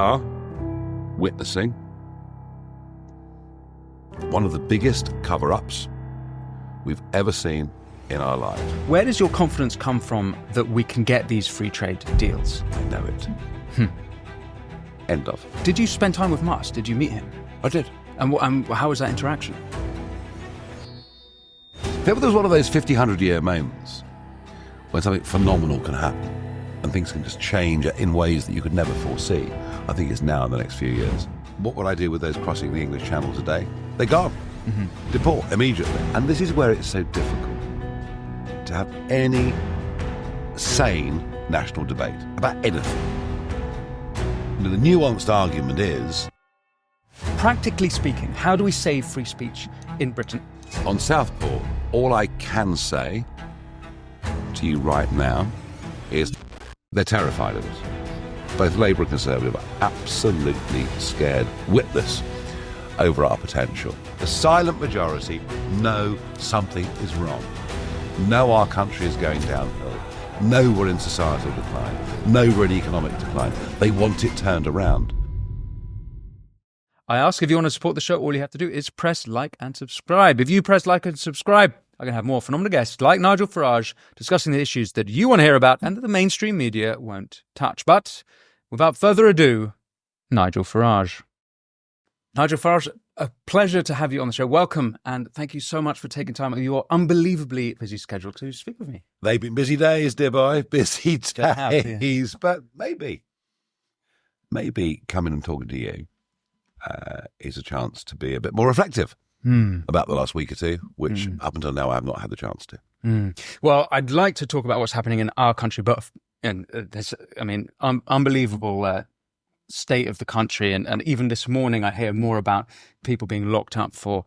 are witnessing one of the biggest cover-ups we've ever seen in our lives. Where does your confidence come from that we can get these free trade deals? I know it. End of. Did you spend time with Musk? Did you meet him? I did. And how was that interaction? If ever there's one of those 100-year moments when something phenomenal can happen and things can just change in ways that you could never foresee, I think it's now in the next few years. What would I do with those crossing the English Channel today? They're gone. Deport immediately. And this is where it's so difficult to have any sane national debate about anything. You know, the nuanced argument is... Practically speaking, how do we save free speech in Britain? On Southport, all I can say to you right now is they're terrified of us. Both Labour and Conservative are absolutely scared witless over our potential. The silent majority know something is wrong. Know our country is going downhill. Know we're in societal decline. Know we're in economic decline. They want it turned around. I ask, if you want to support the show, all you have to do is press like and subscribe. If you press like and subscribe, I can have more phenomenal guests like Nigel Farage discussing the issues that you want to hear about and that the mainstream media won't touch. But without further ado, Nigel Farage. Nigel Farage, a pleasure to have you on the show. Welcome, and thank you so much for taking time out of your unbelievably busy schedule to speak with me. They've been busy days, dear boy. Busy days. But maybe coming and talking to you is a chance to be a bit more reflective about the last week or two, which up until now I have not had the chance to. Well, I'd like to talk about what's happening in our country, but there's, unbelievable state of the country, and even this morning I hear more about people being locked up for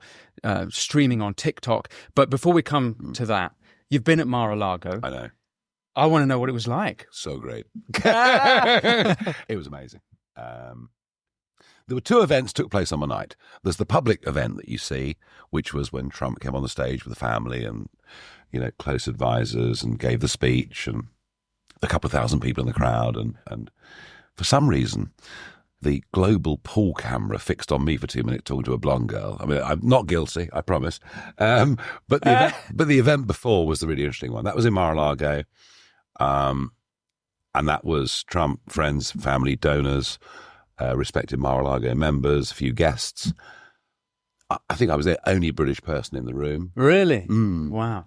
streaming on TikTok. But before we come to that, you've been at Mar-a-Lago. I know. I want to know what it was like. So great. It was amazing. There were two events took place on the night. There's the public event that you see, which was when Trump came on the stage with the family and, close advisors and gave the speech and a couple of thousand people in the crowd. And for some reason, the global pool camera fixed on me for 2 minutes talking to a blonde girl. I mean, I'm not guilty, I promise. But the event before was the really interesting one. That was in Mar-a-Lago. And that was Trump, friends, family, donors, respected Mar-a-Lago members, a few guests. I think I was the only British person in the room. Really? Wow.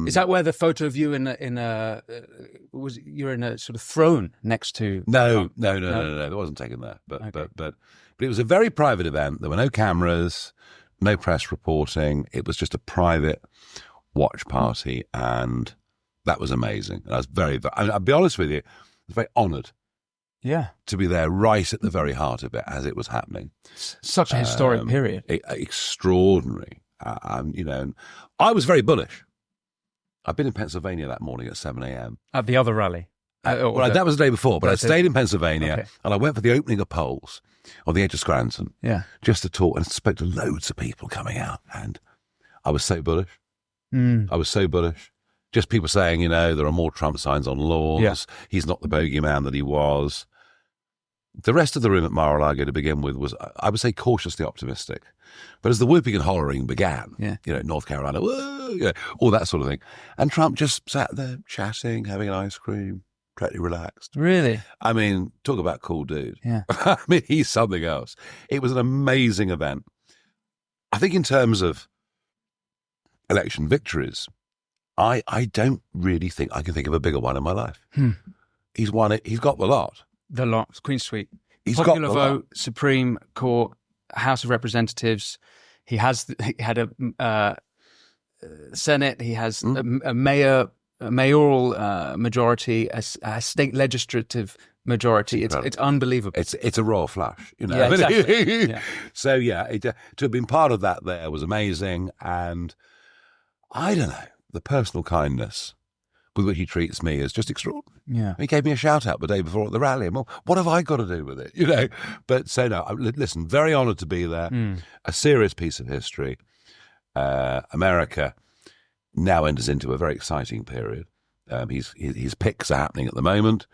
Is that where the photo of you you're in a sort of throne next to? No. It wasn't taken there. But it was a very private event. There were no cameras, no press reporting. It was just a private watch party, and that was amazing. And I was I'll be honest with you, I was very honoured. Yeah, to be there right at the very heart of it as it was happening. Such a historic period. Extraordinary. And I was very bullish. I've been in Pennsylvania that morning at 7 a.m. At the other rally? That was the day before, but I stayed in Pennsylvania and I went for the opening of polls on the edge of Scranton just to talk, and spoke to loads of people coming out. And I was so bullish. I was so bullish. Just people saying, there are more Trump signs on lawns. Yeah. He's not the bogeyman that he was. The rest of the room at Mar-a-Lago to begin with was, I would say, cautiously optimistic. But as the whooping and hollering began, North Carolina, whoa, all that sort of thing. And Trump just sat there chatting, having an ice cream, totally relaxed. Really? I mean, talk about cool dude. Yeah. I mean, he's something else. It was an amazing event. I think in terms of election victories, I don't really think I can think of a bigger one in my life. He's won it. He's got the lot. The lot. Queen Suite. He's Popular got the vote, lot. Supreme Court, House of Representatives. He had a Senate. He has a mayoral majority, a state legislative majority. It's unbelievable. It's a royal flush, Yeah, exactly. Yeah. So to have been part of that there was amazing, and I don't know, the personal kindness with which he treats me is just extraordinary. Yeah. He gave me a shout out the day before at the rally. Well, what have I got to do with it? But so no, listen, very honoured to be there. A serious piece of history. America now enters into a very exciting period. His picks are happening at the moment.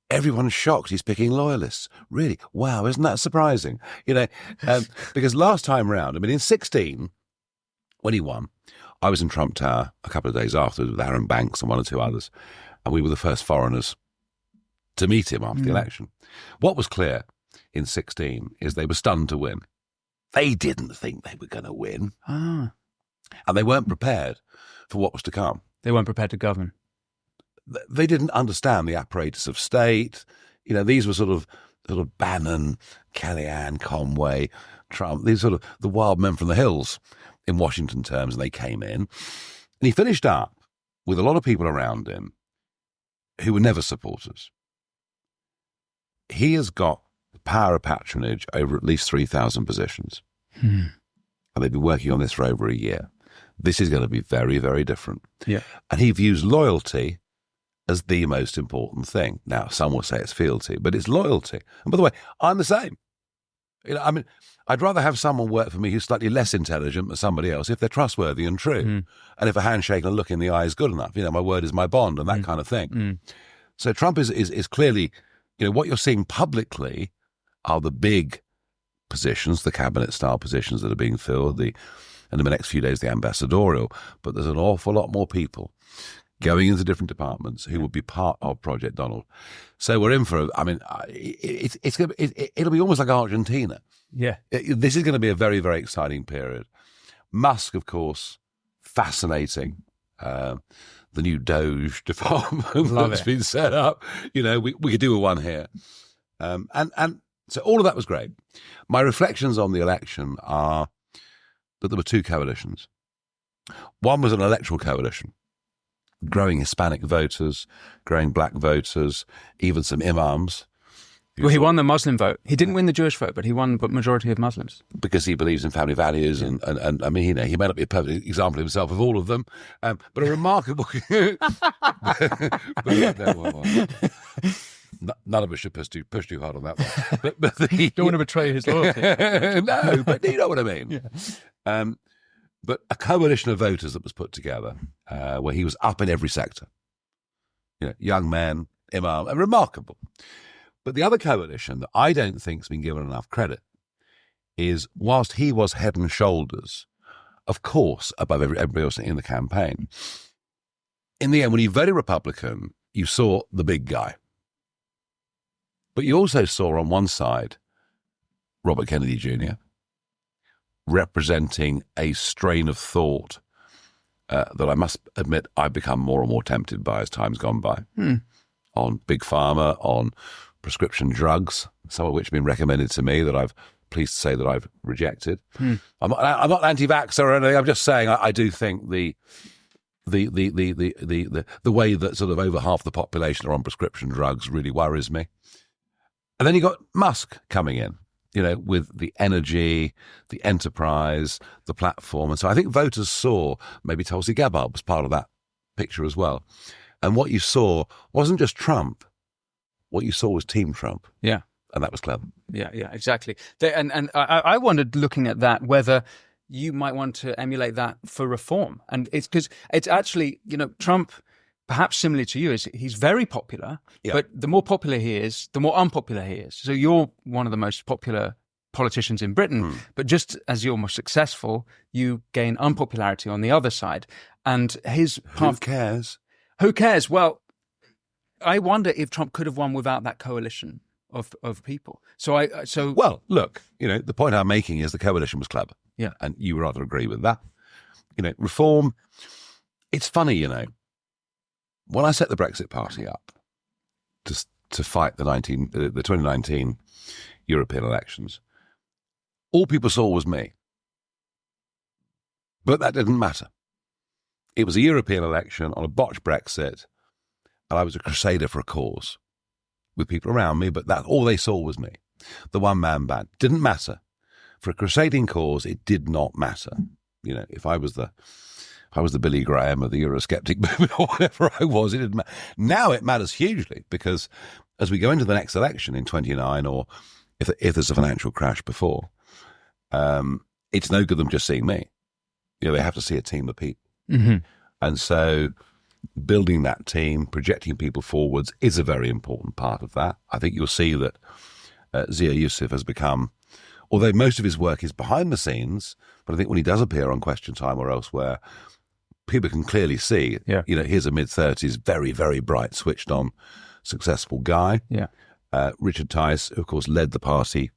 everyone's shocked he's picking loyalists. Really? Wow, isn't that surprising? Because last time round, I mean, in 2016, when he won, I was in Trump Tower a couple of days afterwards with Aaron Banks and one or two others, and we were the first foreigners to meet him after the election. What was clear in 2016 is they were stunned to win. They didn't think they were going to win. Ah. And they weren't prepared for what was to come. They weren't prepared to govern. They didn't understand the apparatus of state. These were sort of Bannon, Kellyanne, Conway, Trump, these sort of the wild men from the hills in Washington terms, and they came in. And he finished up with a lot of people around him who were never supporters. He has got the power of patronage over at least 3,000 positions. And they've been working on this for over a year. This is going to be very, very different. Yeah. And he views loyalty as the most important thing. Now, some will say it's fealty, but it's loyalty. And by the way, I'm the same. I'd rather have someone work for me who's slightly less intelligent than somebody else if they're trustworthy and true. And if a handshake and a look in the eye is good enough, my word is my bond and that kind of thing. So Trump is clearly, what you're seeing publicly are the big positions, the cabinet-style positions that are being filled, and in the next few days, the ambassadorial. But there's an awful lot more people going into different departments who will be part of Project Donald. So we're in for, it'll be almost like Argentina. Yeah. This is going to be a very, very exciting period. Musk, of course, fascinating. The new Doge department that's been set up. We could do a one here. And so all of that was great. My reflections on the election are that there were two coalitions. One was an electoral coalition, growing Hispanic voters, growing black voters, even some imams. Well, he won the Muslim vote. He didn't win the Jewish vote, but he won the majority of Muslims. Because he believes in family values, and I mean, he may not be a perfect example himself of all of them, but a remarkable... None of us should push too hard on that one. But don't want to betray his loyalty. No, but you know what I mean. Yeah. But a coalition of voters that was put together, where he was up in every sector. Young men, imam, and remarkable. But the other coalition that I don't think has been given enough credit is, whilst he was head and shoulders, of course, above everybody else in the campaign, in the end, when he voted Republican, you saw the big guy. But you also saw on one side Robert Kennedy Jr. representing a strain of thought that I must admit I've become more and more tempted by as time's gone by. On Big Pharma, on prescription drugs, some of which have been recommended to me that I've pleased to say that I've rejected. I'm not anti-vaxxer or anything. I'm just saying I do think the way that sort of over half the population are on prescription drugs really worries me. And then you got Musk coming in, with the energy, the enterprise, the platform. And so I think voters saw, maybe Tulsi Gabbard was part of that picture as well. And what you saw wasn't just Trump. What you saw was Team Trump. Yeah. And that was clever. Yeah, exactly. And I wondered, looking at that, whether you might want to emulate that for reform. And it's because it's actually, Trump... perhaps similarly to you, is he's very popular, but the more popular he is, the more unpopular he is. So you're one of the most popular politicians in Britain, but just as you're more successful, you gain unpopularity on the other side. And his Who cares? Who cares? Well, I wonder if Trump could have won without that coalition of people. Well, look, the point I'm making is the coalition was clever. Yeah. And you rather agree with that. Reform, it's funny, when I set the Brexit Party up to fight the 2019 European elections, all people saw was me. But that didn't matter. It was a European election on a botched Brexit, and I was a crusader for a cause with people around me, but that all they saw was me. The one-man band. Didn't matter. For a crusading cause, it did not matter. If I was the Billy Graham of the Eurosceptic movement or whatever I was, it didn't matter. Now it matters hugely, because as we go into the next election in 29, or if there's a financial crash before, it's no good them just seeing me. They have to see a team of people. And so building that team, projecting people forwards is a very important part of that. I think you'll see that Zia Youssef has become, although most of his work is behind the scenes, but I think when he does appear on Question Time or elsewhere, people can clearly see, here's a mid-30s, very, very bright, switched on, successful guy. Yeah. Richard Tice, of course, led the party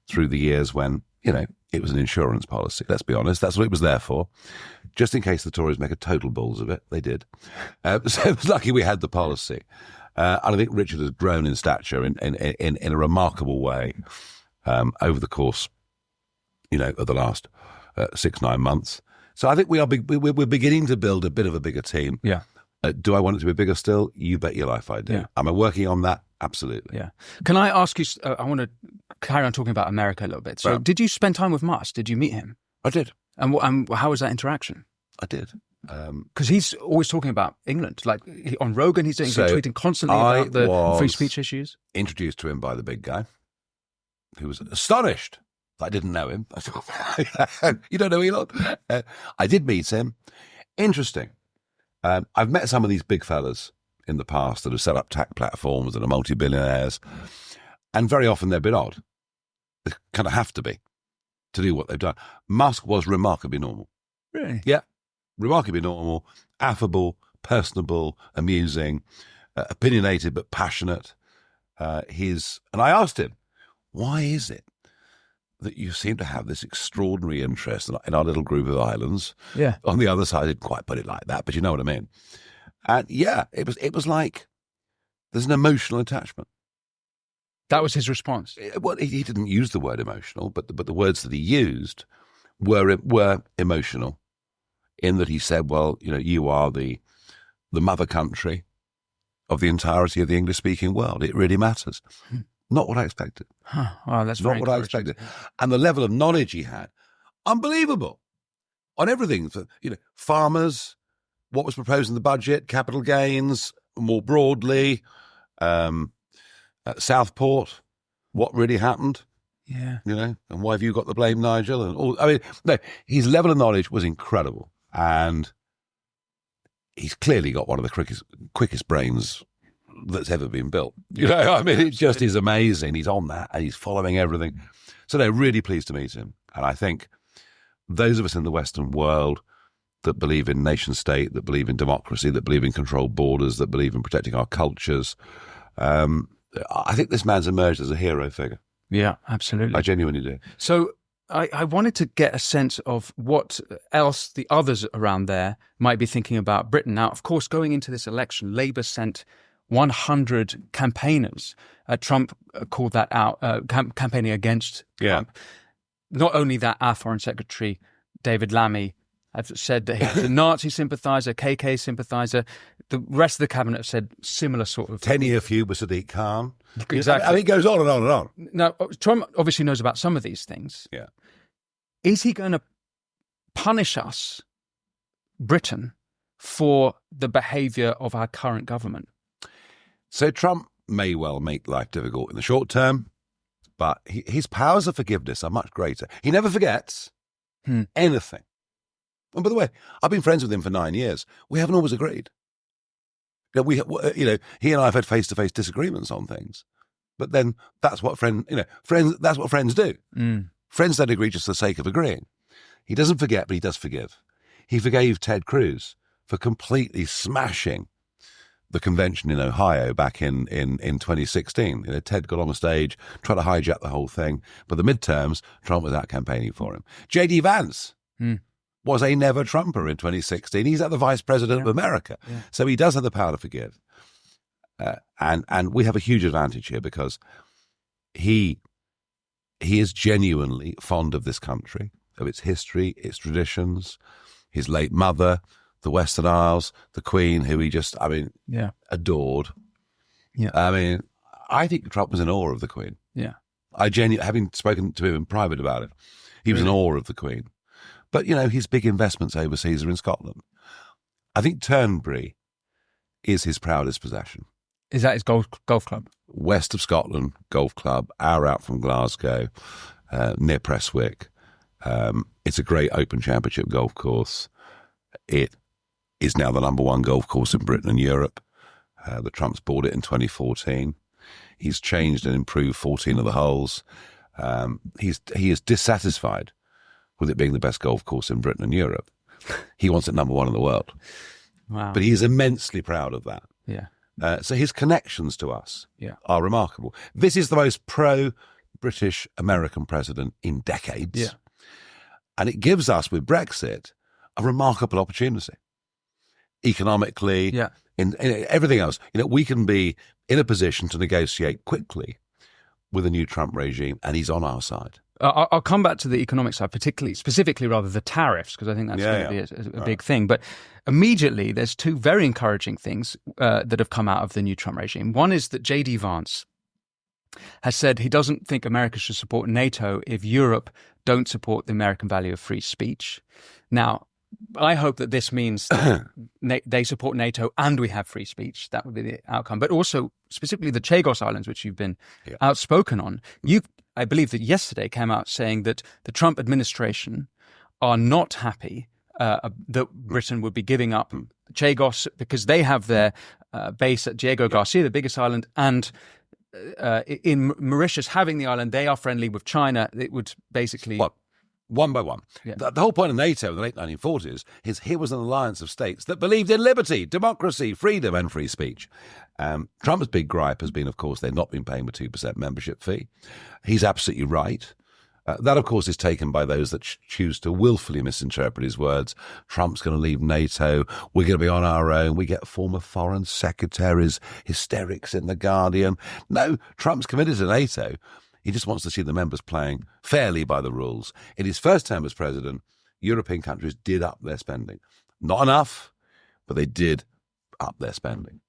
through the years when, it was an insurance policy. Let's be honest. That's what it was there for. Just in case the Tories make a total balls of it. They did. So it was lucky we had the policy. And I think Richard has grown in stature in a remarkable way over the course, of the last 6-9 months. So I think we're beginning to build a bit of a bigger team. Yeah. Do I want it to be bigger still? You bet your life I do. Yeah. Am I working on that? Absolutely. Yeah. Can I ask you, I want to carry on talking about America a little bit. So did you spend time with Musk? Did you meet him? I did. And how was that interaction? I did. Because he's always talking about England. Like on Rogan, he's tweeting constantly about the free speech issues. Introduced to him by the big guy, who was astonished that I didn't know him. I thought, you don't know Elon? I did meet him. Interesting. I've met some of these big fellas in the past that have set up tech platforms and are multi-billionaires, and very often they're a bit odd. They kind of have to be to do what they've done. Musk was remarkably normal. Really? Yeah, remarkably normal, affable, personable, amusing, opinionated but passionate. And I asked him, why is it that you seem to have this extraordinary interest in our little group of islands? Yeah. On the other side, I didn't quite put it like that, but you know what I mean. And yeah, it was like there's an emotional attachment. That was his response. Well, he didn't use the word emotional, but the words that he used were emotional, in that he said, "Well, you are the mother country of the entirety of the English-speaking world. It really matters." Not what I expected. Huh. Wow, that's not what I expected. And the level of knowledge he had, unbelievable, on everything. Farmers, what was proposed in the budget, capital gains, more broadly, Southport, what really happened. Yeah. And why have you got the blame, Nigel? And all. I mean, no, his level of knowledge was incredible, and he's clearly got one of the quickest brains that's ever been built. I mean, it just is amazing. He's on that and he's following everything. So they're really pleased to meet him. And I think those of us in the Western world that believe in nation state, that believe in democracy, that believe in controlled borders, that believe in protecting our cultures, I think this man's emerged as a hero figure. Yeah, absolutely. I genuinely do. So I wanted to get a sense of what else the others around there might be thinking about Britain. Now, of course, going into this election, Labour sent 100 campaigners. Trump called that out, campaigning against Trump. Not only that, our Foreign Secretary, David Lammy, have said that he's a Nazi sympathiser, KK sympathiser. The rest of the cabinet have said similar sort of... 10-year feud with Sadiq Khan. Exactly. I mean, it goes on and on and on. Now, Trump obviously knows about some of these things. Yeah. Is he going to punish us, Britain, for the behaviour of our current government? So Trump may well make life difficult in the short term, but his powers of forgiveness are much greater. He never forgets anything. And by the way, I've been friends with him for 9 years. We haven't always agreed. He and I have had face-to-face disagreements on things, but then that's what friends do. Friends don't agree just for the sake of agreeing. He doesn't forget, but he does forgive. He forgave Ted Cruz for completely smashing the convention in Ohio back in 2016. Ted got on the stage, tried to hijack the whole thing. But the midterms, Trump was out campaigning for him. J.D. Vance was a never-Trumper in 2016. He's at the vice president of America. Yeah. So he does have the power to forgive. And we have a huge advantage here because he is genuinely fond of this country, of its history, its traditions, his late mother, the Western Isles, the Queen, who he just, adored. Yeah. I mean, I think Trump was in awe of the Queen. Yeah. Having spoken to him in private about it, he was in awe of the Queen. But, his big investments overseas are in Scotland. I think Turnberry is his proudest possession. Is that his golf club? West of Scotland Golf Club, hour out from Glasgow, near Prestwick. It's a great open championship golf course. It is now the number one golf course in Britain and Europe. The Trumps bought it in 2014. He's changed and improved 14 of the holes. He is dissatisfied with it being the best golf course in Britain and Europe. He wants it number one in the world. Wow. But he is immensely proud of that. Yeah. So his connections to us Yeah. are remarkable. This is the most pro-British American president in decades. Yeah. And it gives us, with Brexit, a remarkable opportunity. Economically, Yeah. in everything else. We can be in a position to negotiate quickly with a new Trump regime, and he's on our side. I'll come back to the economic side, specifically rather the tariffs, because I think that's going to be a big thing. But immediately, there's two very encouraging things that have come out of the new Trump regime. One is that J.D. Vance has said he doesn't think America should support NATO if Europe don't support the American value of free speech. Now, I hope that this means that they support NATO and we have free speech. That would be the outcome. But also, specifically the Chagos Islands, which you've been outspoken on. I believe that yesterday came out saying that the Trump administration are not happy that Britain would be giving up Chagos because they have their base at Diego Garcia, the biggest island, and in Mauritius having the island, they are friendly with China. It would basically... What? One by one. Yeah. The whole point of NATO in the late 1940s is here was an alliance of states that believed in liberty, democracy, freedom and free speech. Trump's big gripe has been, of course, they've not been paying the 2% membership fee. He's absolutely right. That, of course, is taken by those that choose to willfully misinterpret his words. Trump's going to leave NATO. We're going to be on our own. We get former foreign secretaries, hysterics in The Guardian. No, Trump's committed to NATO. He just wants to see the members playing fairly by the rules. In his first term as president, European countries did up their spending. Not enough, but they did up their spending.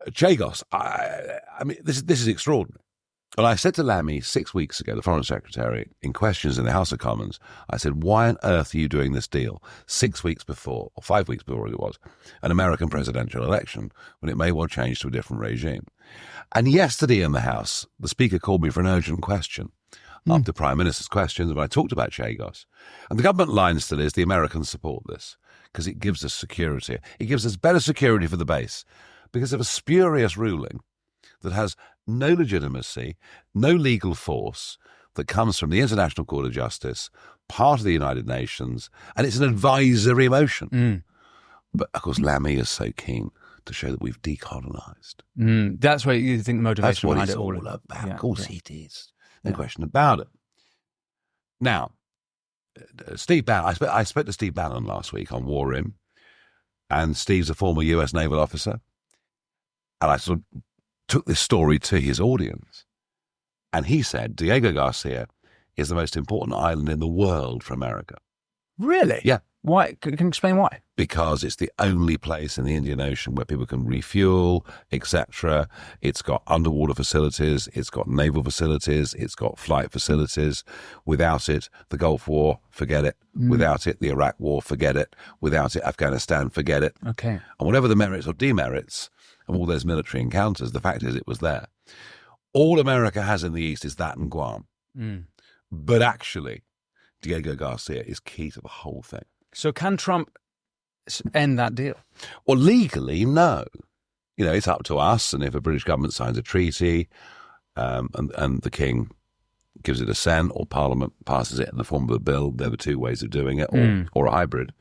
Chagos, I mean, this is extraordinary. And I said to Lammy 6 weeks ago, the Foreign Secretary, in questions in the House of Commons, I said, why on earth are you doing this deal 6 weeks before, or 5 weeks before it was, an American presidential election, when it may well change to a different regime? And yesterday in the House, the Speaker called me for an urgent question after Prime Minister's questions, when I talked about Chagos. And the government line still is the Americans support this because it gives us security. It gives us better security for the base because of a spurious ruling that has no legitimacy, no legal force, that comes from the International Court of Justice, part of the United Nations, and it's an advisory motion. But, of course, Lammy is so keen to show that we've decolonised. That's what you think the motivation behind it is. That's what all it's all about. Yeah, of course yeah. it is. No question about it. Now, Steve Bannon, I spoke to Steve Bannon last week on War Room, and Steve's a former US naval officer, and I sort of took this story to his audience, and he said Diego Garcia is the most important island in the world for America. Really? Yeah. Why? Can you explain why? Because it's the only place in the Indian Ocean where people can refuel, etc. It's got underwater facilities, it's got naval facilities, it's got flight facilities. Without it, the Gulf War, forget it. Without it, the Iraq War, forget it. Without it, Afghanistan, forget it. Okay. And whatever the merits or demerits of all those military encounters, the fact is it was there. All America has in the East is that and Guam. But actually, Diego Garcia is key to the whole thing. So can Trump end that deal? Well, legally, no. It's up to us, and if a British government signs a treaty and the King gives it assent or Parliament passes it in the form of a bill, there are two ways of doing it, or a hybrid.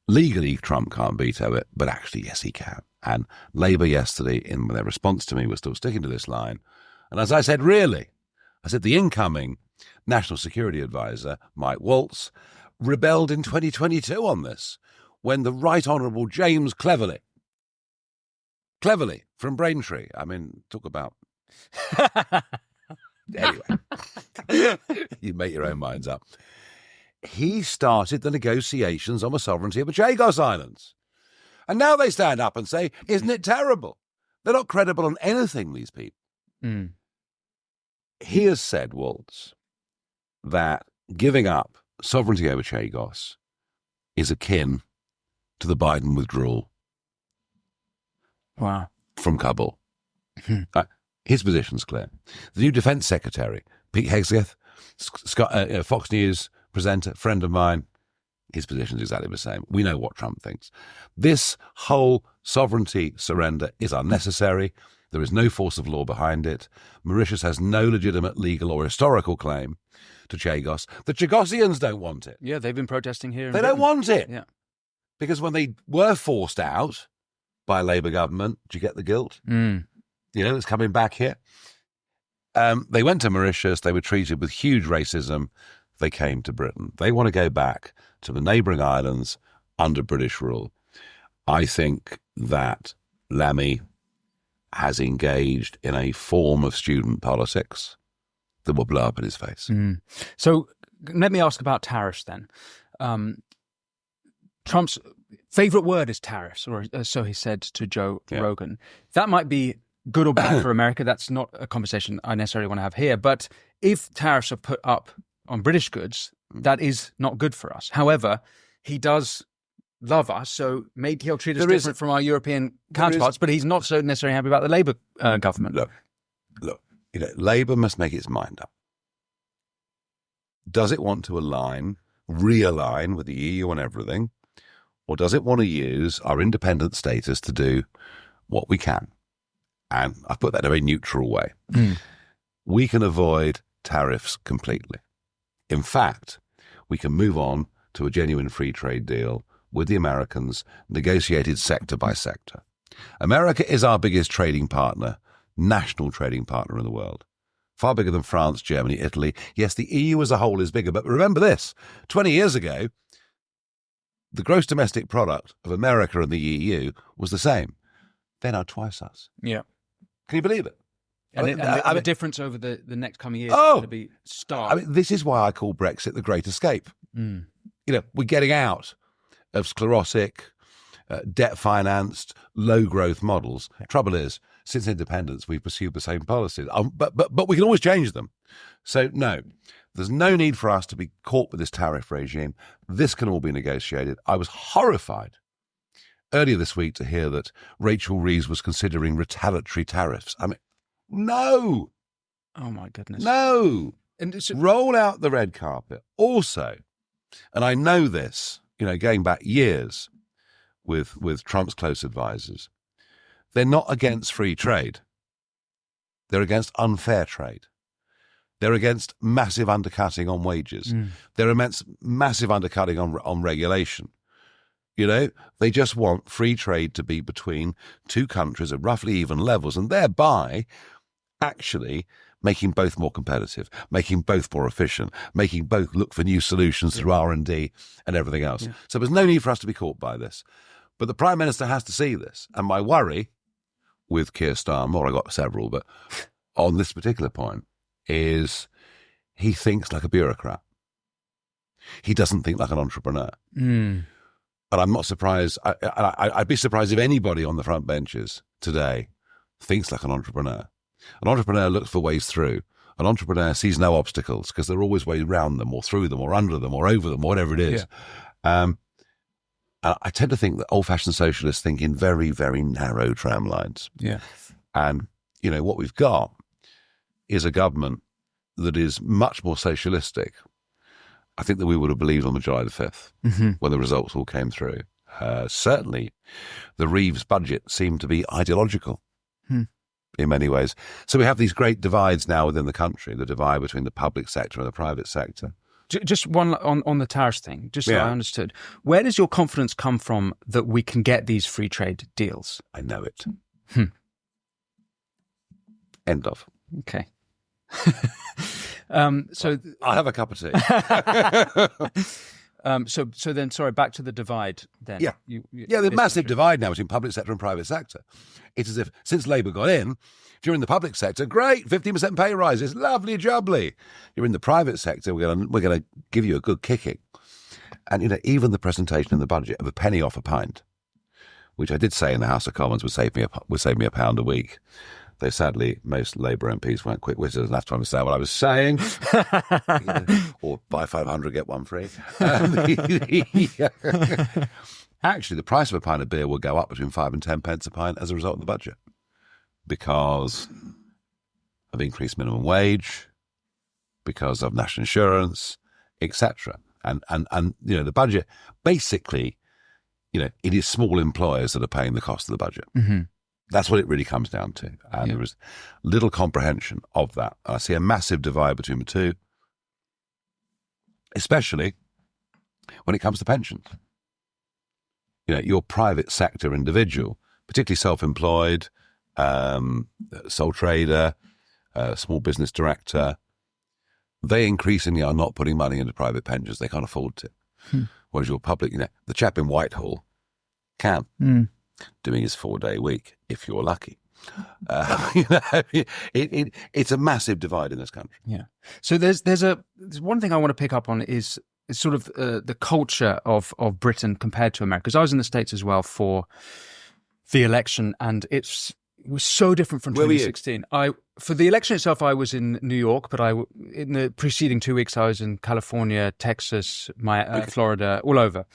Legally, Trump can't veto it, but actually, yes, he can. And Labour yesterday, in their response to me, was still sticking to this line. And as I said, really? I said the incoming National Security Advisor, Mike Waltz, rebelled in 2022 on this, when the Right Honourable James Cleverly from Braintree, I mean, talk about... Anyway, you make your own minds up. He started the negotiations on the sovereignty of the Chagos Islands. And now they stand up and say, isn't it terrible? They're not credible on anything, these people. He has said, Waltz, that giving up sovereignty over Chagos is akin to the Biden withdrawal from Kabul. His position's clear. The new Defence Secretary, Pete Hegseth, Fox News presenter, friend of mine, his position is exactly the same. We know what Trump thinks. This whole sovereignty surrender is unnecessary. There is no force of law behind it. Mauritius has no legitimate legal or historical claim to Chagos. The Chagosians don't want it. Yeah, they've been protesting here. They don't want it. Yeah. Because when they were forced out by a Labour government, do you get the guilt? It's coming back here. They went to Mauritius. They were treated with huge racism. They came to Britain. They want to go back to the neighbouring islands under British rule. I think that Lammy has engaged in a form of student politics that will blow up in his face. So let me ask about tariffs then. Trump's favourite word is tariffs, or so he said to Joe Rogan. That might be good or bad for America. That's not a conversation I necessarily want to have here. But if tariffs are put up on British goods, that is not good for us. However, he does love us, so maybe he'll treat us different from our European counterparts, but he's not so necessarily happy about the Labour government. Look, Labour must make its mind up. Does it want to realign with the EU on everything, or does it want to use our independent status to do what we can? And I put that in a very neutral way. We can avoid tariffs completely. In fact, we can move on to a genuine free trade deal with the Americans, negotiated sector by sector. America is our biggest trading partner, national trading partner in the world. Far bigger than France, Germany, Italy. Yes, the EU as a whole is bigger, but remember this, 20 years ago, the gross domestic product of America and the EU was the same. They're now twice us. Yeah. Can you believe it? And the difference over the next coming years is going to be stark. This is why I call Brexit the Great Escape. We're getting out of sclerotic, debt-financed, low-growth models. Trouble is, since independence, we've pursued the same policies. But we can always change them. So, no, there's no need for us to be caught with this tariff regime. This can all be negotiated. I was horrified earlier this week to hear that Rachel Reeves was considering retaliatory tariffs. I mean, no. Oh, my goodness. No. And roll out the red carpet. Also, and I know this, going back years with Trump's close advisors, they're not against free trade. They're against unfair trade. They're against massive undercutting on wages. They're against massive undercutting on regulation. They just want free trade to be between two countries at roughly even levels, and thereby actually making both more competitive, making both more efficient, making both look for new solutions through R&D and everything else. So there's no need for us to be caught by this. But the Prime Minister has to see this. And my worry with Keir Starmer, I got several, but on this particular point, is he thinks like a bureaucrat. He doesn't think like an entrepreneur. And I'm not surprised. I'd be surprised if anybody on the front benches today thinks like an entrepreneur. An entrepreneur looks for ways through. An entrepreneur sees no obstacles because there are always ways around them or through them or under them or over them, whatever it is. I tend to think that old-fashioned socialists think in very, very narrow tram lines. And, what we've got is a government that is much more socialistic, I think, than we would have believed on the July the 5th when the results all came through. Certainly, the Reeves budget seemed to be ideological in many ways. So we have these great divides now within the country, the divide between the public sector and the private sector. Just one on the tariffs thing, just so I understood. Where does your confidence come from that we can get these free trade deals? I know it. End of. Okay. So I'll have a cup of tea. So then, sorry, back to the divide then. There's a massive divide now between public sector and private sector. It's as if since Labour got in, if you're in the public sector, great, 15% pay rises, lovely jubbly. You're in the private sector, we're going to give you a good kicking. And even the presentation in the budget of a penny off a pint, which I did say in the House of Commons would save me a pound a week. Though sadly, most Labour MPs weren't quick-witters enough to understand what I was saying. Or buy 500, get one free. Actually, the price of a pint of beer will go up between 5 and 10 pence a pint as a result of the budget because of increased minimum wage, because of national insurance, etc. And the budget, basically, it is small employers that are paying the cost of the budget. Mm-hmm. That's what it really comes down to. And there is little comprehension of that. I see a massive divide between the two, especially when it comes to pensions. Your private sector individual, particularly self-employed, sole trader, small business director, they increasingly are not putting money into private pensions. They can't afford to. Whereas your public, the chap in Whitehall can, doing his 4-day week, if you're lucky. It's a massive divide in this country. Yeah. So there's one thing I want to pick up on is sort of the culture of Britain compared to America. Because I was in the States as well for the election, and it was so different from 2016. For the election itself, I was in New York, but in the preceding 2 weeks, I was in California, Texas, Florida, all over.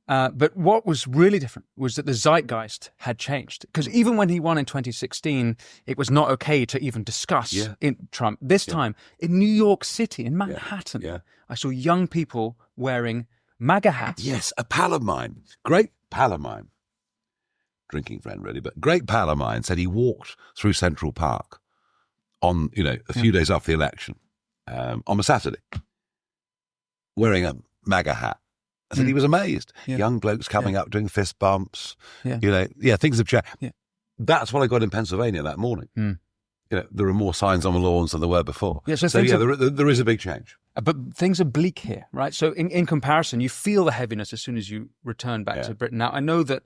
But what was really different was that the zeitgeist had changed. Because even when he won in 2016, it was not okay to even discuss in Trump. This time, in New York City, in Manhattan, I saw young people wearing MAGA hats. Yes, a pal of mine, great pal of mine, drinking friend really, but great pal of mine said he walked through Central Park on, a few days after the election, on a Saturday, wearing a MAGA hat. I said he was amazed. Yeah. Young blokes coming up doing fist bumps. Yeah. Things have changed. Yeah. That's what I got in Pennsylvania that morning. There are more signs on the lawns than there were before. Yeah, there is a big change. But things are bleak here, right? So in comparison, you feel the heaviness as soon as you return back to Britain. Now, I know that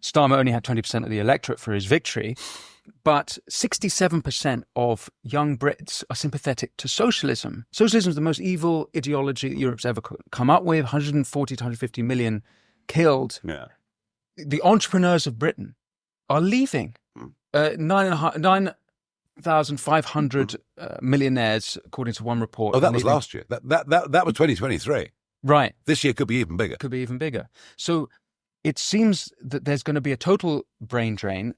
Starmer only had 20% of the electorate for his victory, but 67% of young Brits are sympathetic to socialism. Socialism is the most evil ideology that Europe's ever come up with, 140 to 150 million killed. Yeah. The entrepreneurs of Britain are leaving. 9,500 millionaires, according to one report. Oh, that was last year. That was 2023. Right. This year could be even bigger. So it seems that there's going to be a total brain drain,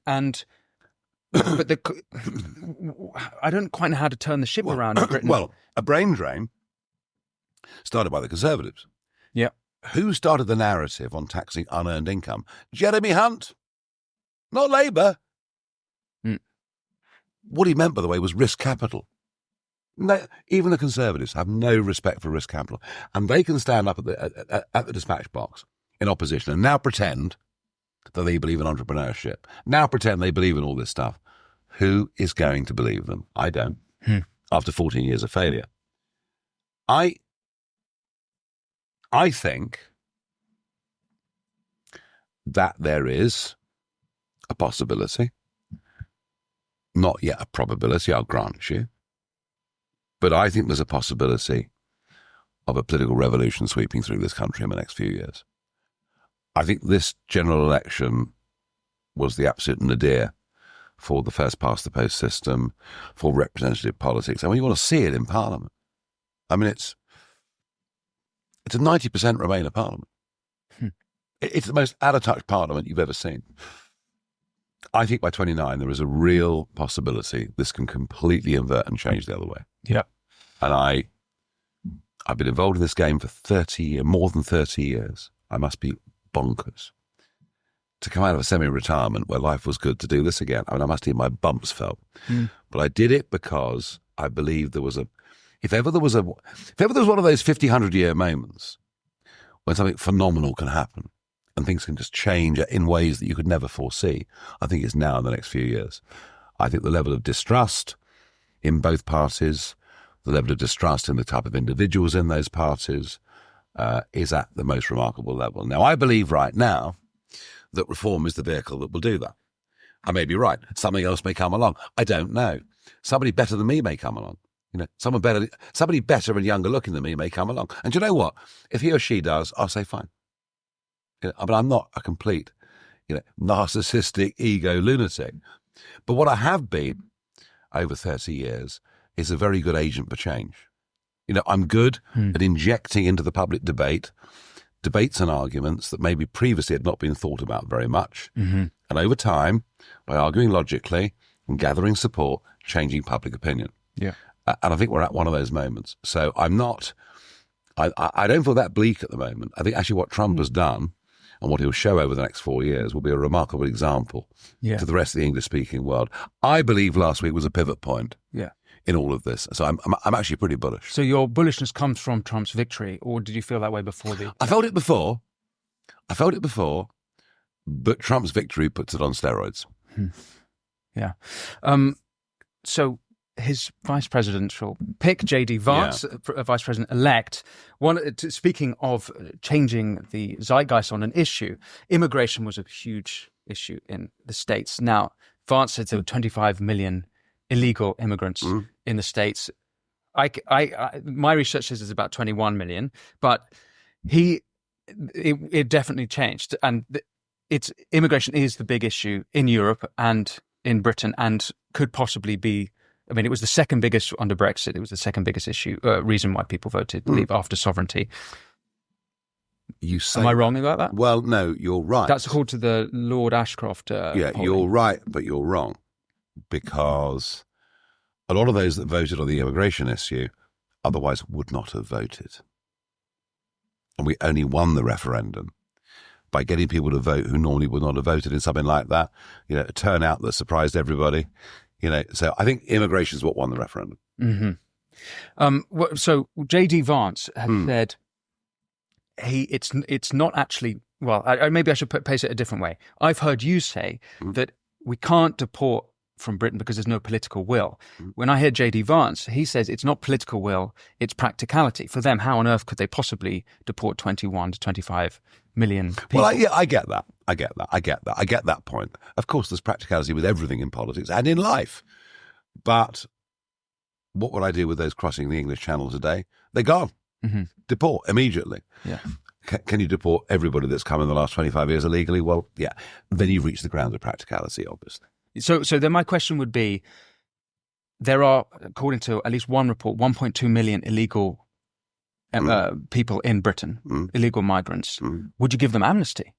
but I don't quite know how to turn the ship around in Britain. Well, a brain drain started by the Conservatives. Yeah. Who started the narrative on taxing unearned income? Jeremy Hunt, not Labour. What he meant, by the way, was risk capital. No, even the Conservatives have no respect for risk capital, and they can stand up at the dispatch box in opposition and now pretend that they believe in entrepreneurship. Now pretend they believe in all this stuff. Who is going to believe them? I don't. After 14 years of failure, I think that there is a possibility. Not yet a probability, I'll grant you. But I think there's a possibility of a political revolution sweeping through this country in the next few years. I think this general election was the absolute nadir for the first past the post system, for representative politics. And when you want to see it in Parliament, I mean, it's a 90% Remainer Parliament. It's the most out-of-touch Parliament you've ever seen. I think by 29, there is a real possibility this can completely invert and change the other way. Yeah. And I've been involved in this game for more than 30 years. I must be bonkers to come out of a semi-retirement where life was good to do this again. I mean, I must have my bumps felt. But I did it because I believed there was if ever there was one of those 50, 100-year moments when something phenomenal can happen, and things can just change in ways that you could never foresee, I think it's now in the next few years. I think the level of distrust in both parties, the level of distrust in the type of individuals in those parties is at the most remarkable level. Now, I believe right now that reform is the vehicle that will do that. I may be right. Something else may come along. I don't know. Somebody better than me may come along. Somebody better and younger looking than me may come along. And do you know what? If he or she does, I'll say fine. I mean, I'm not a complete, narcissistic ego lunatic. But what I have been over 30 years is a very good agent for change. I'm good at injecting into the public debates and arguments that maybe previously had not been thought about very much. And over time, by arguing logically and gathering support, changing public opinion. Yeah. And I think we're at one of those moments. So I'm not I don't feel that bleak at the moment. I think actually what Trump has done and what he'll show over the next 4 years will be a remarkable example to the rest of the English-speaking world. I believe last week was a pivot point in all of this. So I'm actually pretty bullish. So your bullishness comes from Trump's victory, or did you feel that way before the... I felt it before, but Trump's victory puts it on steroids. Yeah. So his vice presidential pick, J.D. Vance, vice president-elect, speaking of changing the zeitgeist on an issue, immigration was a huge issue in the States. Now, Vance said there were 25 million illegal immigrants in the States. My research says it's about 21 million, but it definitely changed. And immigration is the big issue in Europe and in Britain, and could possibly be... I mean, it was the second biggest under Brexit. It was the second biggest reason why people voted to leave after sovereignty. Am I wrong about that? Well, no, you're right. That's according to the Lord Ashcroft polling. You're right, but you're wrong. Because a lot of those that voted on the immigration issue otherwise would not have voted. And we only won the referendum by getting people to vote who normally would not have voted in something like that. A turnout that surprised everybody. So I think immigration is what won the referendum. So J.D. Vance has said it's not actually... Well, maybe I should place it a different way. I've heard you say that we can't deport from Britain because there's no political will. When I hear J.D. Vance, he says it's not political will, it's practicality. For them, how on earth could they possibly deport 21 to 25 million people? Well, I get that. I get that point. Of course, there's practicality with everything in politics and in life. But what would I do with those crossing the English Channel today? They're gone. Deport immediately. Yeah. Can you deport everybody that's come in the last 25 years illegally? Well, yeah. Then you've reached the ground of practicality, obviously. So then my question would be, there are, according to at least one report, 1.2 million illegal people in Britain, illegal migrants. Would you give them amnesty?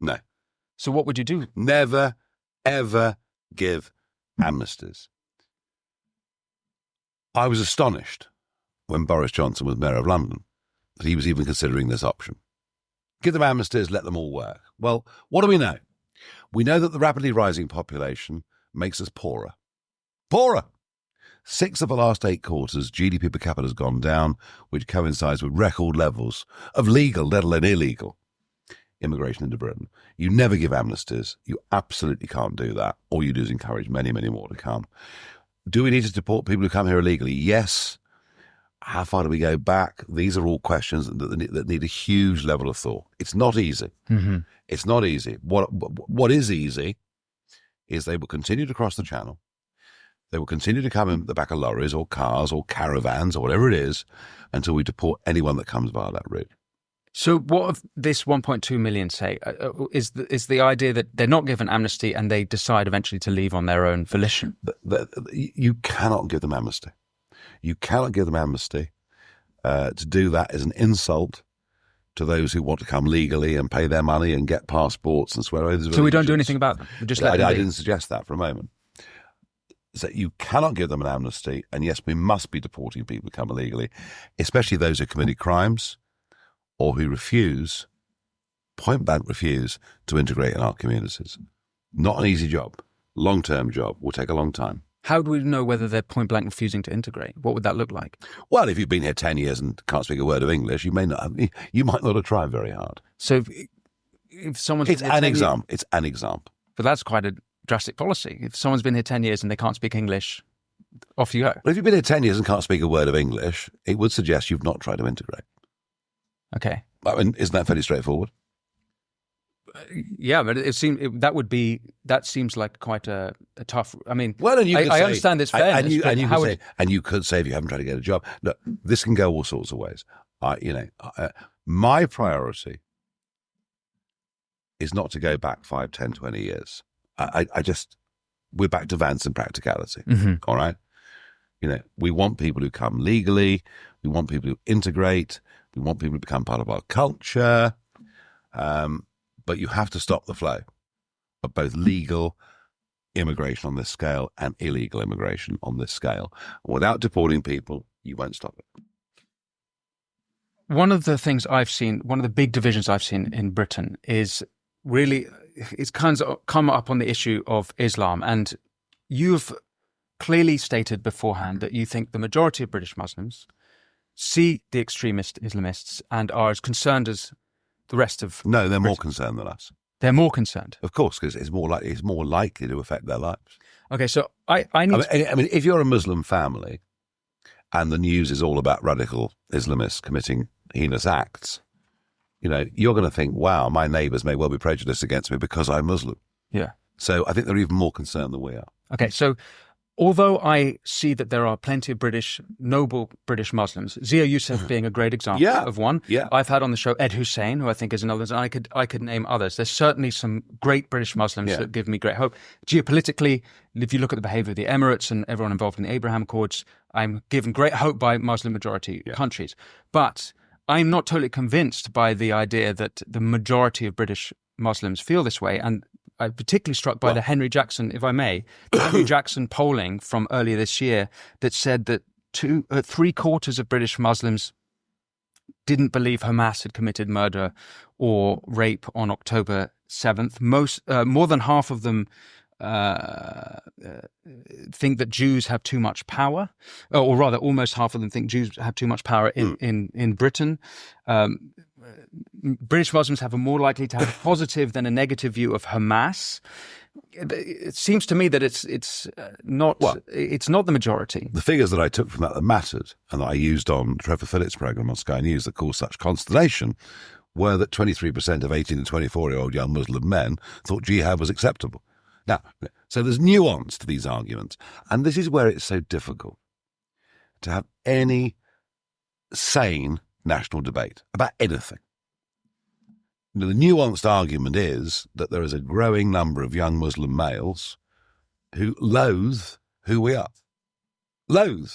No. So what would you do? Never, ever give amnesties. I was astonished when Boris Johnson was Mayor of London that he was even considering this option. Give them amnesties, let them all work. Well, what do we know? We know that the rapidly rising population makes us poorer. Poorer! 6 of the last 8 quarters, GDP per capita has gone down, which coincides with record levels of legal, let alone illegal, immigration into Britain. You never give amnesties. You absolutely can't do that. All you do is encourage many, many more to come. Do we need to deport people who come here illegally? Yes. How far do we go back? These are all questions that need a huge level of thought. It's not easy. It's not easy. What is easy is they will continue to cross the channel. They will continue to come in the back of lorries or cars or caravans or whatever it is until we deport anyone that comes via that route. So what of this 1.2 million say? Is the idea that they're not given amnesty and they decide eventually to leave on their own volition? You cannot give them amnesty. You cannot give them amnesty. To do that is an insult to those who want to come legally and pay their money and get passports and swear oaths. So we don't do anything about them? We just let them I be. didn't suggest that for a moment. So you cannot give them an amnesty, and yes, we must be deporting people who come illegally, especially those who committed crimes or who refuse, point-blank refuse, to integrate in our communities. Not an easy job. Long-term job. Will take a long time. How do we know whether they're point-blank refusing to integrate? What would that look like? Well, if you've been here 10 years and can't speak a word of English, you might not have tried very hard. So if someone's... It's an example. But that's quite a drastic policy. If someone's been here 10 years and they can't speak English, off you go. But if you've been here 10 years and can't speak a word of English, it would suggest you've not tried to integrate. Okay. I mean, isn't that fairly straightforward? Yeah, but that seems like quite a tough. I mean, well, and I understand this fairness, and you could say if you haven't tried to get a job, look, this can go all sorts of ways. My priority is not to go back 5, 10, 20 years. We're back to Vance and practicality. All right. We want people who come legally. We want people who integrate. We want people to become part of our culture. But you have to stop the flow of both legal immigration on this scale and illegal immigration on this scale. And without deporting people, you won't stop it. one of the things I've seen, one of the big divisions I've seen in Britain is really, it's kind of come up on the issue of Islam. And you've clearly stated beforehand that you think the majority of British Muslims see the extremist Islamists and are as concerned as the rest of No, they're more Britain. concerned than us. They're more concerned. Of course, because it's more likely to affect their lives. Okay, so I need I mean, if you're a Muslim family and the news is all about radical Islamists committing heinous acts, you're going to think, wow, my neighbours may well be prejudiced against me because I'm Muslim. Yeah. So I think they're even more concerned than we are. Okay, so although I see that there are plenty of noble British Muslims, Zia Youssef being a great example of one. Yeah. I've had on the show Ed Hussein, who I think is another, and I could name others. There's certainly some great British Muslims that give me great hope. Geopolitically, if you look at the behavior of the Emirates and everyone involved in the Abraham Accords, I'm given great hope by Muslim majority countries. But I'm not totally convinced by the idea that the majority of British Muslims feel this way. And I'm particularly struck by the Henry Jackson, if I may, the Henry Jackson polling from earlier this year that said that 3/4 of British Muslims didn't believe Hamas had committed murder or rape on October 7th. More than half of them think that Jews have too much power, or rather, almost half of them think Jews have too much power in Britain. British Muslims have a more likely to have a positive than a negative view of Hamas. It seems to me that it's not the majority. The figures that I took from that mattered and that I used on Trevor Phillips' programme on Sky News that caused such consternation were that 23% of 18 and 24-year-old young Muslim men thought jihad was acceptable. Now, so there's nuance to these arguments, and this is where it's so difficult to have any sane national debate about anything. The nuanced argument is that there is a growing number of young Muslim males who loathe who we are. Loathe.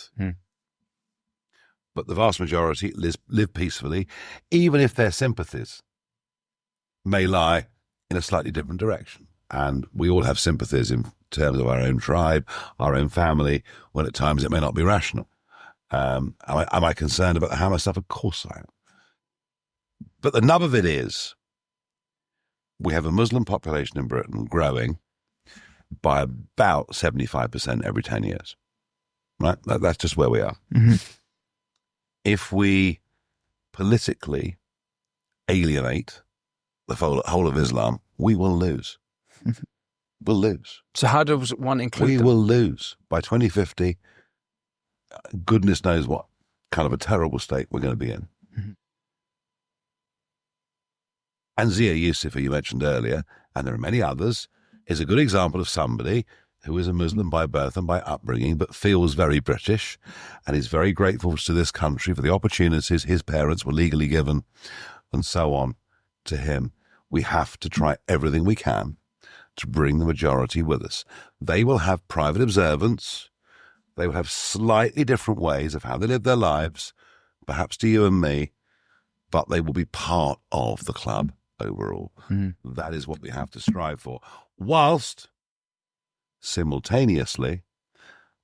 But the vast majority live peacefully, even if their sympathies may lie in a slightly different direction. And we all have sympathies in terms of our own tribe, our own family, when at times it may not be rational. Am I concerned about the Hamas stuff? Of course I am. But the nub of it is, we have a Muslim population in Britain growing by about 75% every 10 years. Right? That's just where we are. Mm-hmm. If we politically alienate the whole of Islam, we will lose. We'll lose. So how does one include We them? will lose. By 2050, goodness knows what kind of a terrible state we're going to be in. Mm-hmm. And Zia Youssef, who you mentioned earlier, and there are many others, is a good example of somebody who is a Muslim by birth and by upbringing, but feels very British and is very grateful to this country for the opportunities his parents were legally given and so on to him. We have to try everything we can to bring the majority with us. They will have private observance. They will have slightly different ways of how they live their lives, perhaps to you and me, but they will be part of the club overall. That is what we have to strive for. Whilst simultaneously,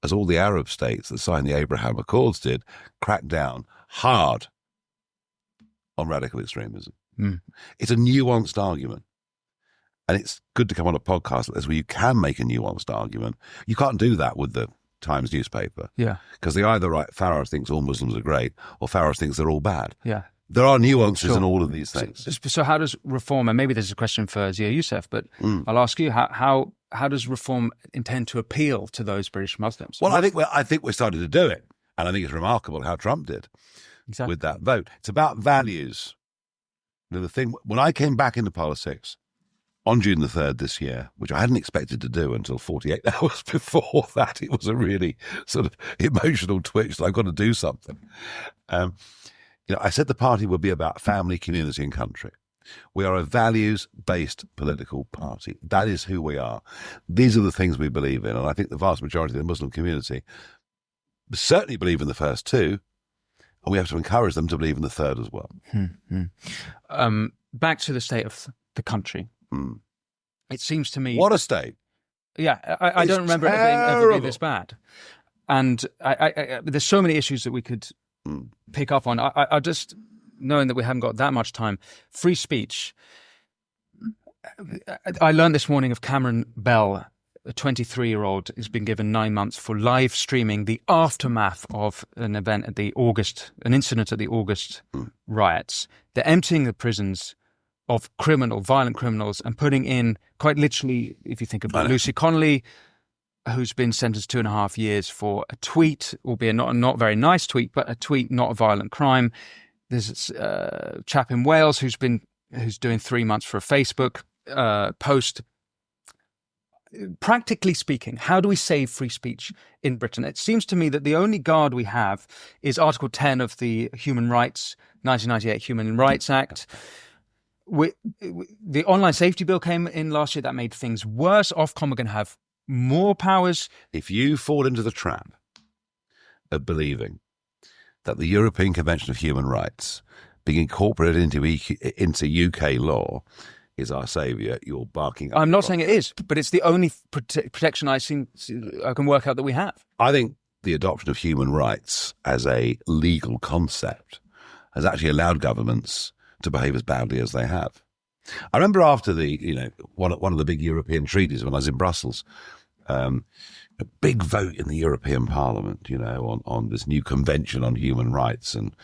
as all the Arab states that signed the Abraham Accords did, crack down hard on radical extremism. It's a nuanced argument. And it's good to come on a podcast like this where you can make a nuanced argument. You can't do that with the Times newspaper. Yeah. Because they either write, Farage thinks all Muslims are great, or Farage thinks they're all bad. Yeah. There are nuances in all of these things. So how does reform, and maybe this is a question for Zia Youssef, but I'll ask you, how does reform intend to appeal to those British Muslims? Well, I think we're starting to do it. And I think it's remarkable how Trump did with that vote. It's about values. The thing, when I came back into politics on June the 3rd this year, which I hadn't expected to do until 48 hours before that, it was a really sort of emotional twitch that I've got to do something. I said the party would be about family, community and country. We are a values-based political party. That is who we are. These are the things we believe in. And I think the vast majority of the Muslim community certainly believe in the first two, and we have to encourage them to believe in the third as well. Back to the state of the country. It seems to me... What a state. Yeah, I don't remember it ever being this bad. And I there's so many issues that we could pick up on. I just knowing that we haven't got that much time, free speech. I learned this morning of Cameron Bell, a 23-year-old, who's been given 9 months for live streaming the aftermath of an event at an incident at the August riots. They're emptying the prisons of violent criminals, and putting in, quite literally, if you think about Lucy Connolly, who's been sentenced 2.5 years for a tweet, albeit not a very nice tweet, but a tweet, not a violent crime. There's a chap in Wales who's doing 3 months for a Facebook post. Practically speaking, how do we save free speech in Britain? It seems to me that the only guard we have is Article 10 of the 1998 Human Rights Act. The online safety bill came in last year. That made things worse. Ofcom are going to have more powers. If you fall into the trap of believing that the European Convention of Human Rights being incorporated into UK law is our saviour, you're barking up. I'm not saying it is, but it's the only protection I can work out that we have. I think the adoption of human rights as a legal concept has actually allowed governments to behave as badly as they have. I remember after one of the big European treaties when I was in Brussels, a big vote in the European Parliament, on this new convention on human rights, and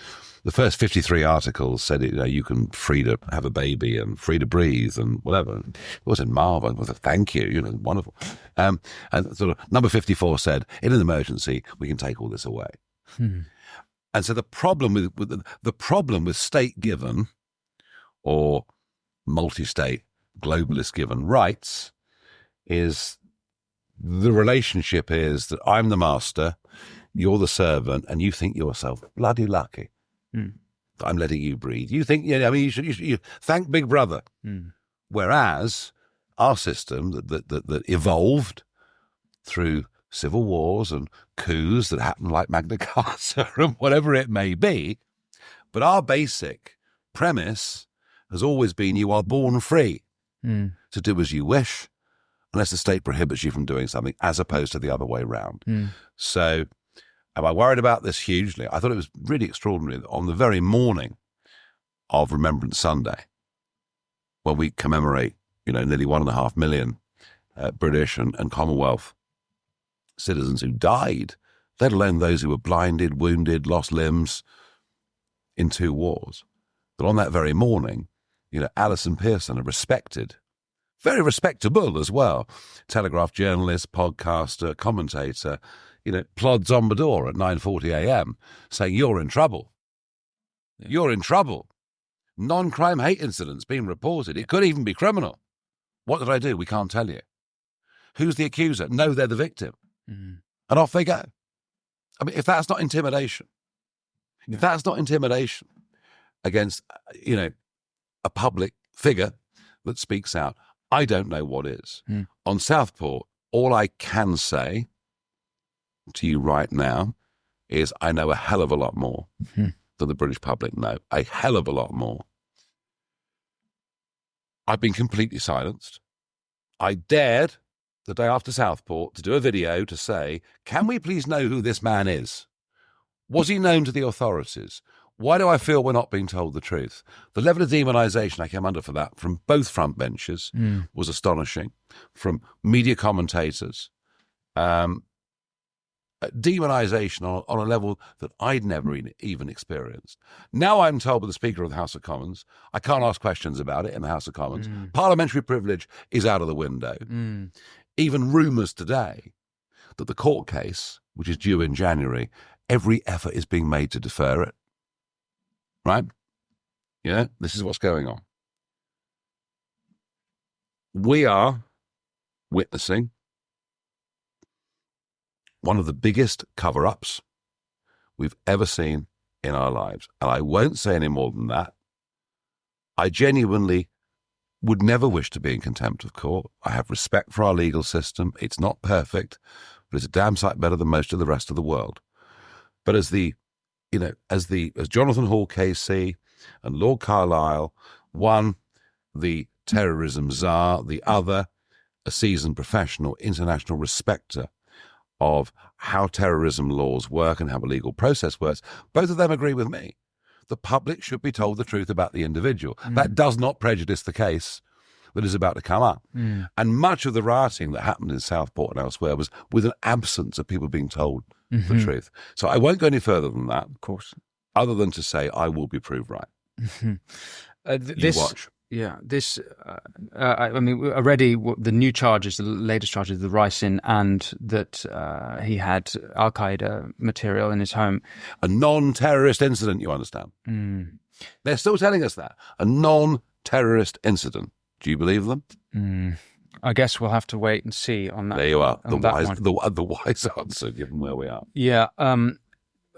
the first 53 articles said you can free to have a baby and free to breathe and whatever. It was in Marvel. It was a thank you, wonderful. And sort of number 54 said, in an emergency, we can take all this away. And so the problem with state given or multi-state globalist given rights is the relationship is that I'm the master, you're the servant, and you think yourself bloody lucky that I'm letting you breathe. You think, you should thank Big Brother. Whereas our system that evolved through civil wars and coups that happened like Magna Carta and whatever it may be, but our basic premise has always been you are born free to do as you wish, unless the state prohibits you from doing something, as opposed to the other way round. So am I worried about this hugely? I thought it was really extraordinary that on the very morning of Remembrance Sunday, when we commemorate, nearly 1.5 million British and Commonwealth citizens who died, let alone those who were blinded, wounded, lost limbs in 2 wars. But on that very morning, Alison Pearson, a respected, very respectable as well, Telegraph journalist, podcaster, commentator, plods on the door at 9:40 a.m. saying, you're in trouble. Yeah. You're in trouble. Non-crime hate incidents being reported. It could even be criminal. What did I do? We can't tell you. Who's the accuser? No, they're the victim. And off they go. I mean, if that's not intimidation, against, a public figure that speaks out, I don't know what is. On Southport, all I can say to you right now is I know a hell of a lot more than the British public know. A hell of a lot more. I've been completely silenced. I dared, the day after Southport, to do a video to say, can we please know who this man is? Was he known to the authorities? Why do I feel we're not being told the truth? The level of demonisation I came under for that from both front benches was astonishing. From media commentators, demonisation on a level that I'd never even experienced. Now I'm told by the Speaker of the House of Commons, I can't ask questions about it in the House of Commons. Parliamentary privilege is out of the window. Even rumours today that the court case, which is due in January, every effort is being made to defer it. Right? This is what's going on. We are witnessing one of the biggest cover-ups we've ever seen in our lives. And I won't say any more than that. I genuinely would never wish to be in contempt of court. I have respect for our legal system. It's not perfect, but it's a damn sight better than most of the rest of the world. But as Jonathan Hall KC and Lord Carlisle, one, the terrorism czar, the other, a seasoned professional international respecter of how terrorism laws work and how the legal process works, both of them agree with me the public should be told the truth about the individual. That does not prejudice the case that is about to come up. And much of the rioting that happened in Southport and elsewhere was with an absence of people being told the truth. So I won't go any further than that, Of course. other than to say I will be proved right. You watch. Yeah, this, I mean, already the new charges, the latest charges, the ricin, and that he had Al-Qaeda material in his home. A non-terrorist incident, you understand. They're still telling us that. A non-terrorist incident. Do you believe them? I guess we'll have to wait and see on that. There you are. The The wise answer, given where we are. Yeah.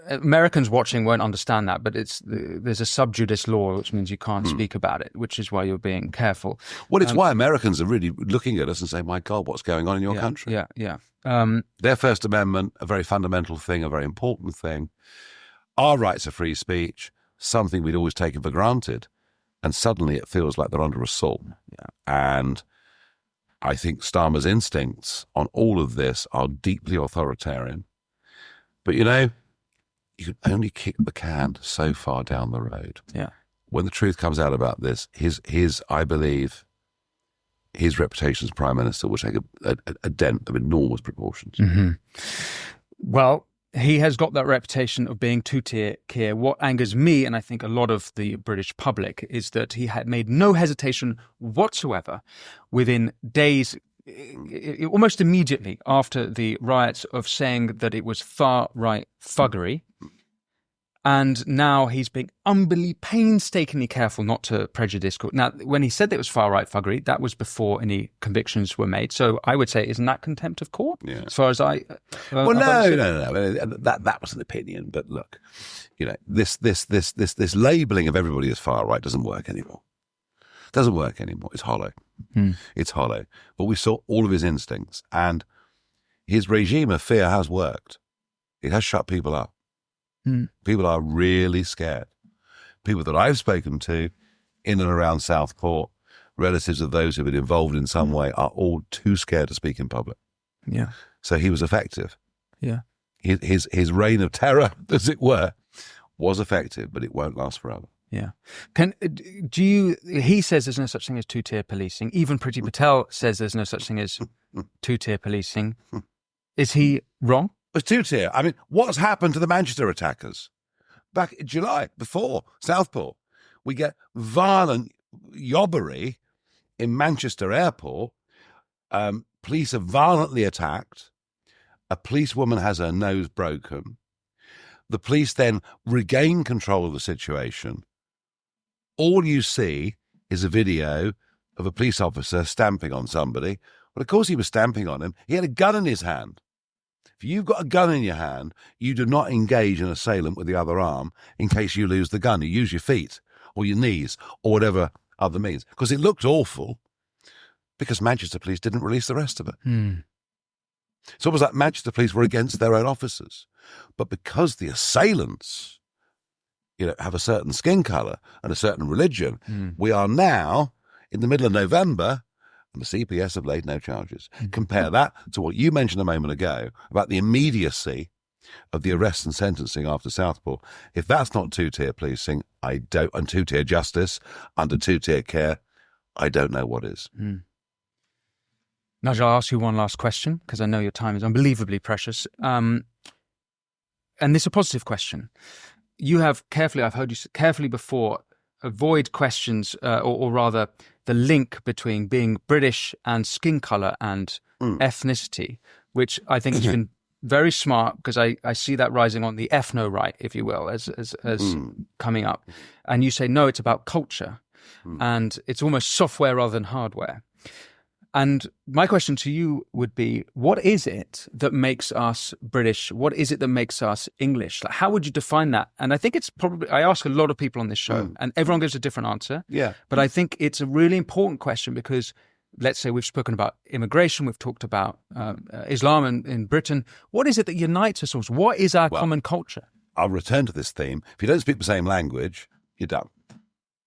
Americans watching won't understand that, but there's a sub judice law, which means you can't speak about it, which is why you're being careful. Well, it's why Americans are really looking at us and saying, my God, what's going on in your country? Yeah. Their First Amendment, a very fundamental thing, a very important thing. Our rights of free speech, something we'd always taken for granted. And suddenly it feels like they're under assault. Yeah. And I think Starmer's instincts on all of this are deeply authoritarian. But, you know, you can only kick the can so far down the road. Yeah. When the truth comes out about this, I believe, his reputation as Prime Minister will take a dent of enormous proportions. Well, he has got that reputation of being two-tier Keir. What angers me, and I think a lot of the British public, is that he had made no hesitation whatsoever within days, almost immediately after the riots, of saying that it was far-right thuggery. And now he's being unbelievably painstakingly careful not to prejudice. Now, when he said that it was far-right thuggery, that was before any convictions were made. So I would say, isn't that contempt of court? Yeah. As far as I... well, no. That was an opinion. But look, you know, this labelling of everybody as far-right doesn't work anymore. Doesn't work anymore. It's hollow. It's hollow. But we saw all of his instincts. And his regime of fear has worked. It has shut people up. People are really scared. People that I've spoken to in and around Southport, relatives of those who've been involved in some way, are all too scared to speak in public. Yeah. So he was effective. Yeah. His reign of terror, as it were, was effective, but it won't last forever. Yeah. He says there's no such thing as two-tier policing. Even Priti Patel says there's no such thing as two-tier policing. Is he wrong? It's two-tier. I mean, what's happened to the Manchester attackers? Back in July, before Southport, we get violent yobbery in Manchester Airport. Police are violently attacked. A policewoman has her nose broken. The police then regain control of the situation. All you see is a video of a police officer stamping on somebody. Well, of course he was stamping on him. He had a gun in his hand. If you've got a gun in your hand, you do not engage an assailant with the other arm in case you lose the gun. You use your feet or your knees or whatever other means. Because it looked awful because Manchester police didn't release the rest of it. It's almost like Manchester police were against their own officers. But because the assailants, you know, have a certain skin colour and a certain religion, we are now, in the middle of November, and the CPS have laid no charges. Compare that to what you mentioned a moment ago about the immediacy of the arrest and sentencing after Southport. If that's not two-tier policing, and two-tier justice under two-tier Keir, I don't know what is. Nigel, I'll ask you one last question because I know your time is unbelievably precious. And this is a positive question. You have carefully, I've heard you carefully before, avoid questions, or rather the link between being British and skin colour and ethnicity, which I think has been very smart because I see that rising on the ethno right, if you will, as coming up. And you say, no, it's about culture and it's almost software rather than hardware. And my question to you would be, what is it that makes us British? What is it that makes us English? Like, how would you define that? And I think it's probably, I ask a lot of people on this show and everyone gives a different answer. Yeah. But I think it's a really important question because let's say we've spoken about immigration, we've talked about Islam in Britain. What is it that unites us all? What is our common culture? I'll return to this theme. If you don't speak the same language, you're done.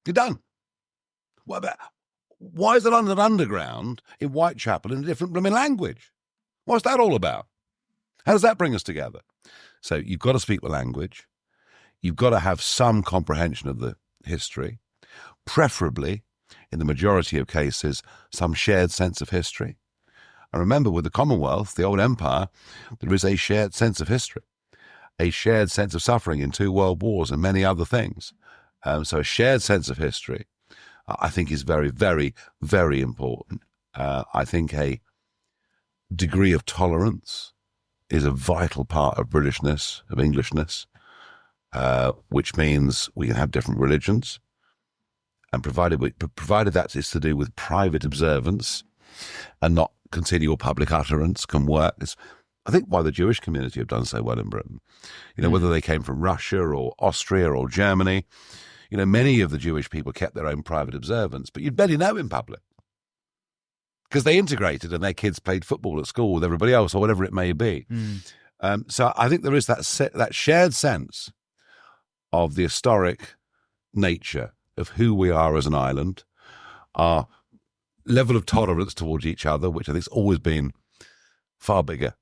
You're done. What about... Why is the London Underground in Whitechapel in a different blooming language? What's that all about? How does that bring us together? So you've got to speak the language. you've got to have some comprehension of the history, preferably, in the majority of cases, some shared sense of history. And remember, with the Commonwealth, the old empire, there is a shared sense of history, a shared sense of suffering in 2 world wars and many other things. So a shared sense of history, I think, is very, very, very important. I think a degree of tolerance is a vital part of Britishness, of Englishness, which means we can have different religions, and provided that is to do with private observance and not continual public utterance, can work. It's, I think, why the Jewish community have done so well in Britain. Whether they came from Russia or Austria or Germany, many of the Jewish people kept their own private observance, but you'd barely know in public because they integrated and their kids played football at school with everybody else or whatever it may be. So I think there is that shared sense of the historic nature of who we are as an island, our level of tolerance towards each other, which I think has always been far bigger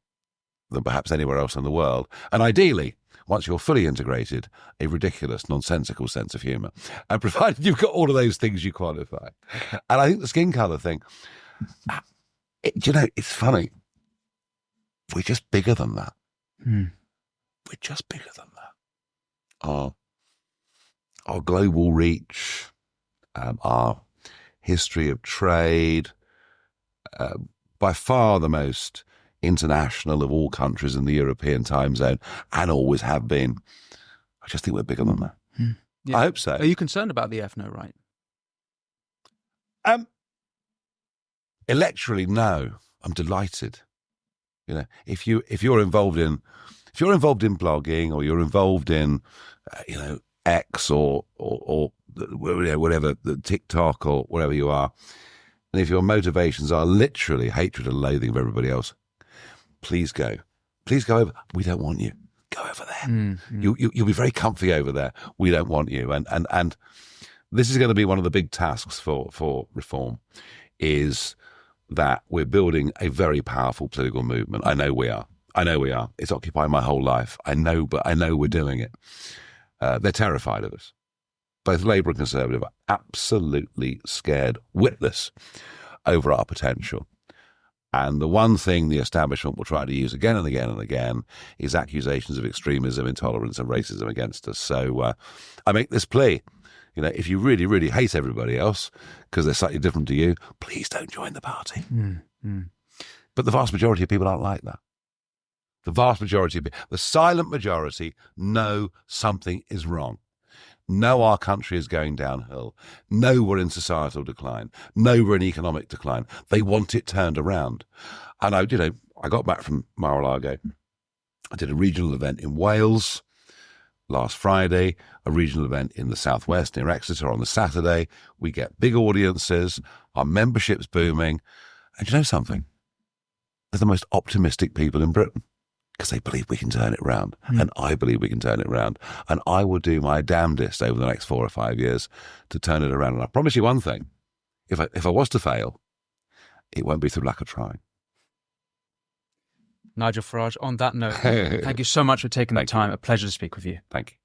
than perhaps anywhere else in the world. And ideally, once you're fully integrated, a ridiculous, nonsensical sense of humour. And provided you've got all of those things, you qualify. And I think the skin colour thing, it's funny. We're just bigger than that. We're just bigger than that. Our global reach, our history of trade, by far the most international of all countries in the European time zone, and always have been. I just think we're bigger than that. Yeah. I hope so. Are you concerned about the ethno right? Electorally, no. I'm delighted. If you're involved in blogging, or you're involved in X or whatever, the TikTok or wherever you are, and if your motivations are literally hatred and loathing of everybody else, please go over. We don't want you. Go over there. You'll be very comfy over there. We don't want you. And this is going to be one of the big tasks for reform, is that we're building a very powerful political movement. I know we are. It's occupied my whole life. I know we're doing it. They're terrified of us. Both Labour and Conservative are absolutely scared witless over our potential. And the one thing the establishment will try to use again and again and again is accusations of extremism, intolerance and racism against us. So I make this plea. If you really, really hate everybody else because they're slightly different to you, please don't join the party. But the vast majority of people aren't like that. The vast majority of people, the silent majority, know something is wrong. Know our country is going downhill. Know we're in societal decline. Know we're in economic decline. They want it turned around. And I got back from Mar-a-Lago. I did a regional event in Wales last Friday, a regional event in the southwest near Exeter on the Saturday. We get big audiences. Our membership's booming. And you know something? They're the most optimistic people in Britain, because they believe we can turn it round. And I believe we can turn it round. And I will do my damnedest over the next 4 or 5 years to turn it around. And I promise you one thing, if I was to fail, it won't be through lack of trying. Nigel Farage, on that note, thank you so much for taking the time. A pleasure to speak with you. Thank you.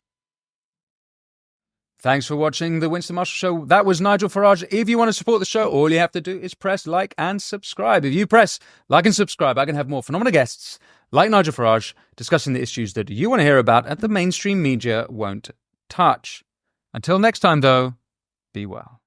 Thanks for watching The Winston Marshall Show. That was Nigel Farage. If you want to support the show, all you have to do is press like and subscribe. If you press like and subscribe, I can have more phenomenal guests like Nigel Farage discussing the issues that you want to hear about and the mainstream media won't touch. Until next time, though, be well.